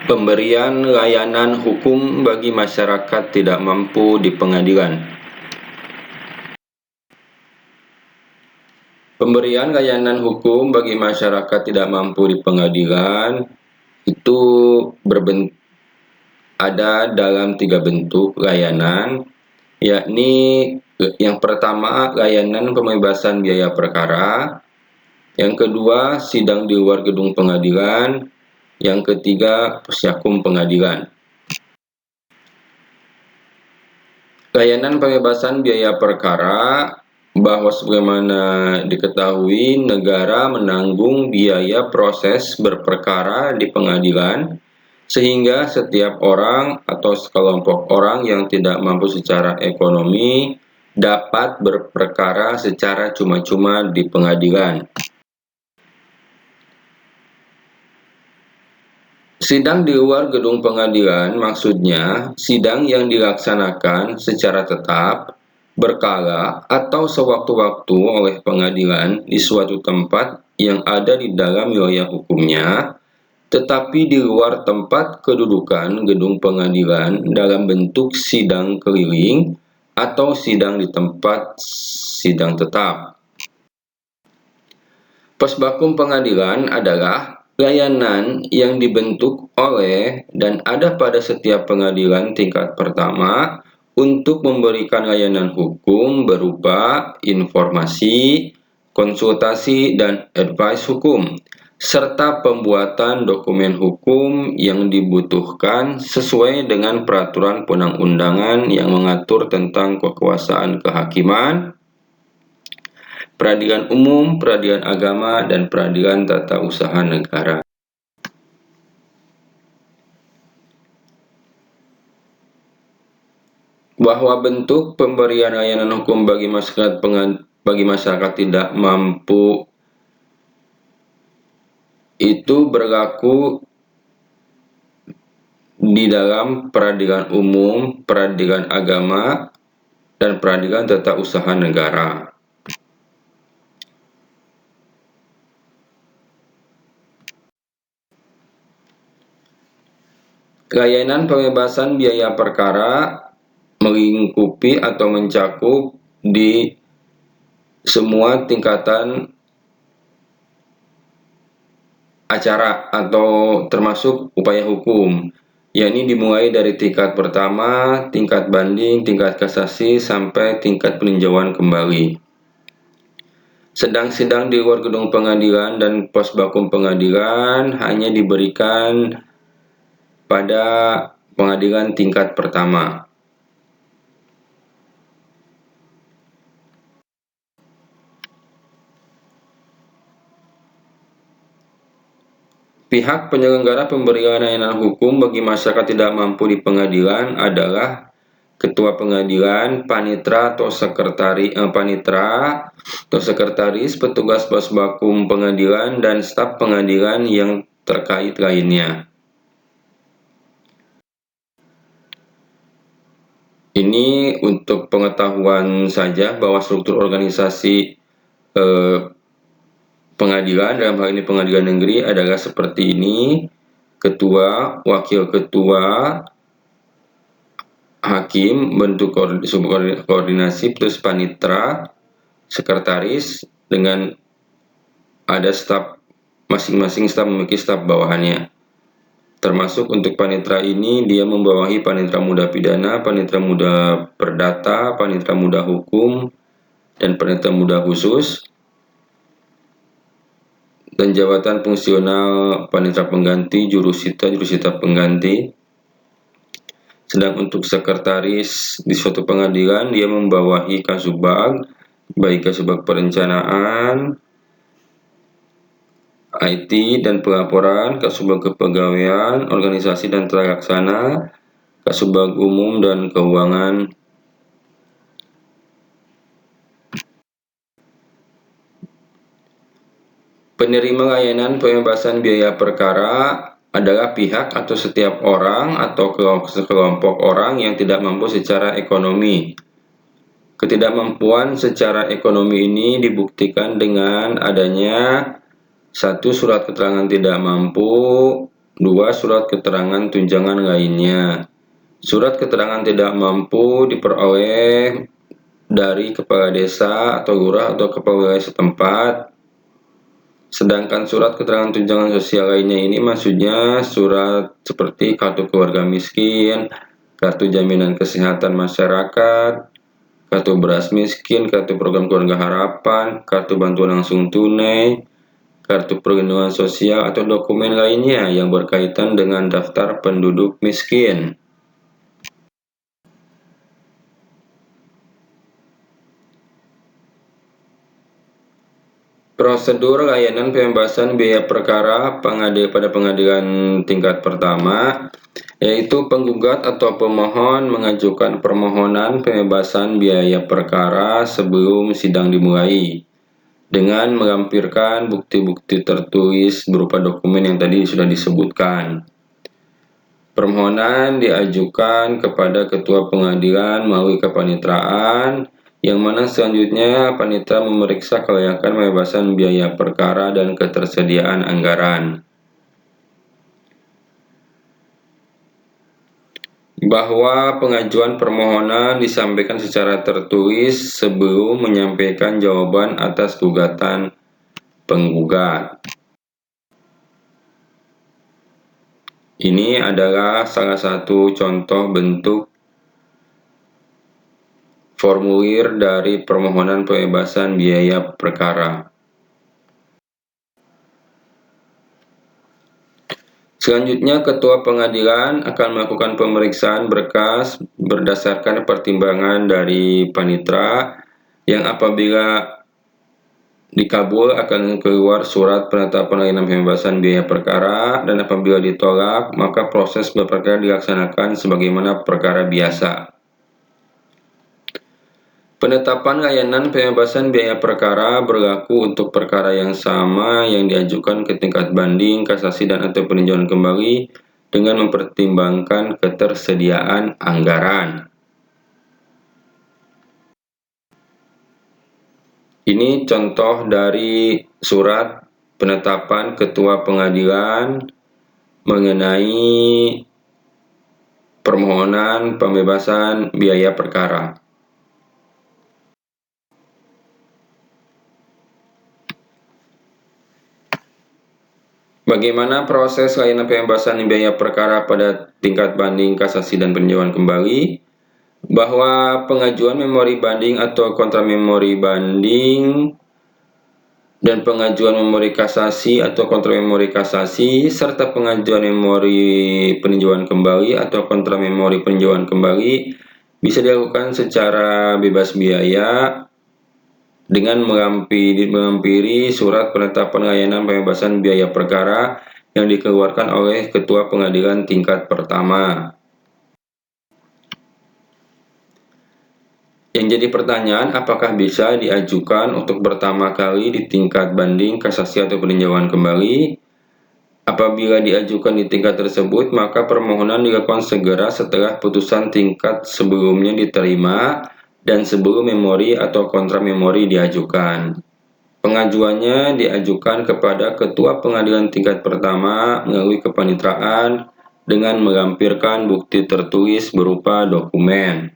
Pemberian layanan hukum bagi masyarakat tidak mampu di pengadilan. Pemberian layanan hukum bagi masyarakat tidak mampu di pengadilan itu ada dalam 3 bentuk layanan, yakni yang pertama layanan pembebasan biaya perkara, yang kedua sidang di luar gedung pengadilan, yang ketiga posyakum pengadilan. Layanan pembebasan biaya perkara, bahwa sebagaimana diketahui negara menanggung biaya proses berperkara di pengadilan, sehingga setiap orang atau sekelompok orang yang tidak mampu secara ekonomi dapat berperkara secara cuma-cuma di pengadilan. Sidang di luar gedung pengadilan maksudnya sidang yang dilaksanakan secara tetap, berkala, atau sewaktu-waktu oleh pengadilan di suatu tempat yang ada di dalam wilayah hukumnya, tetapi di luar tempat kedudukan gedung pengadilan dalam bentuk sidang keliling atau sidang di tempat sidang tetap. Posbakum pengadilan adalah layanan yang dibentuk oleh dan ada pada setiap pengadilan tingkat pertama untuk memberikan layanan hukum berupa informasi, konsultasi, dan advice hukum, serta pembuatan dokumen hukum yang dibutuhkan sesuai dengan peraturan perundang-undangan yang mengatur tentang kekuasaan kehakiman, peradilan umum, peradilan agama, dan peradilan tata usaha negara. Bahwa bentuk pemberian layanan hukum bagi masyarakat tidak mampu itu berlaku di dalam peradilan umum, peradilan agama, dan peradilan tata usaha negara. Layanan pembebasan biaya perkara melingkupi atau mencakup di semua tingkatan acara atau termasuk upaya hukum, yakni dimulai dari tingkat pertama, tingkat banding, tingkat kasasi, sampai tingkat peninjauan kembali. Sedang sidang di luar gedung pengadilan dan posbakum pengadilan hanya diberikan pada pengadilan tingkat pertama. Pihak penyelenggara pemberian layanan hukum bagi masyarakat tidak mampu di pengadilan adalah ketua pengadilan, panitra atau sekretaris, petugas posbakum pengadilan, dan staf pengadilan yang terkait lainnya. Ini untuk pengetahuan saja bahwa struktur organisasi pengadilan, dalam hal ini pengadilan negeri, adalah seperti ini: ketua, wakil ketua, hakim, bentuk koordinasi, plus panitra, sekretaris, dengan ada staf, masing-masing staf memiliki staf bawahannya. Termasuk untuk panitra ini, dia membawahi panitra muda pidana, panitra muda perdata, panitra muda hukum, dan panitra muda khusus, dan jabatan fungsional panitra pengganti, jurusita pengganti. Sedang untuk sekretaris di suatu pengadilan, dia membawahi kasubag, baik kasubag perencanaan, IT dan pelaporan, kasubag kepegawaian, organisasi dan tata laksana, kasubag umum dan keuangan. Penerima layanan pembebasan biaya perkara adalah pihak atau setiap orang atau sekelompok orang yang tidak mampu secara ekonomi. Ketidakmampuan secara ekonomi ini dibuktikan dengan adanya 1. Surat keterangan tidak mampu, 2. Surat keterangan tunjangan lainnya. Surat keterangan tidak mampu diperoleh dari kepala desa atau lurah atau kepala wilayah setempat. Sedangkan surat keterangan tunjangan sosial lainnya ini maksudnya surat seperti kartu keluarga miskin, kartu jaminan kesehatan masyarakat, kartu beras miskin, kartu program keluarga harapan, kartu bantuan langsung tunai, kartu perlindungan sosial, atau dokumen lainnya yang berkaitan dengan daftar penduduk miskin. Prosedur layanan pembebasan biaya perkara pada pengadilan tingkat pertama, yaitu penggugat atau pemohon mengajukan permohonan pembebasan biaya perkara sebelum sidang dimulai dengan melampirkan bukti-bukti tertulis berupa dokumen yang tadi sudah disebutkan. Permohonan diajukan kepada ketua pengadilan melalui kepanitraan, yang mana selanjutnya panitera memeriksa kelayakan pembebasan biaya perkara dan ketersediaan anggaran. Bahwa pengajuan permohonan disampaikan secara tertulis sebelum menyampaikan jawaban atas gugatan penggugat. Ini adalah salah satu contoh bentuk formulir dari permohonan pembebasan biaya perkara. Selanjutnya, ketua pengadilan akan melakukan pemeriksaan berkas berdasarkan pertimbangan dari panitera, yang apabila dikabul akan keluar surat penetapan layanan pembebasan biaya perkara, dan apabila ditolak maka proses berperkara dilaksanakan sebagaimana perkara biasa. Penetapan layanan pembebasan biaya perkara berlaku untuk perkara yang sama yang diajukan ke tingkat banding, kasasi, dan atau peninjauan kembali dengan mempertimbangkan ketersediaan anggaran. Ini contoh dari surat penetapan ketua pengadilan mengenai permohonan pembebasan biaya perkara. Bagaimana proses layanan pembebasan biaya perkara pada tingkat banding, kasasi, dan peninjauan kembali? Bahwa pengajuan memori banding atau kontra memori banding dan pengajuan memori kasasi atau kontra memori kasasi serta pengajuan memori peninjauan kembali atau kontra memori peninjauan kembali bisa dilakukan secara bebas biaya dengan melampiri surat penetapan layanan pembebasan biaya perkara yang dikeluarkan oleh ketua pengadilan tingkat pertama. Yang jadi pertanyaan, apakah bisa diajukan untuk pertama kali di tingkat banding, kasasi, atau peninjauan kembali? Apabila diajukan di tingkat tersebut, maka permohonan dilakukan segera setelah putusan tingkat sebelumnya diterima dan sebelum memori atau kontra memori diajukan. Pengajuannya diajukan kepada ketua pengadilan tingkat pertama melalui kepanitraan dengan melampirkan bukti tertulis berupa dokumen.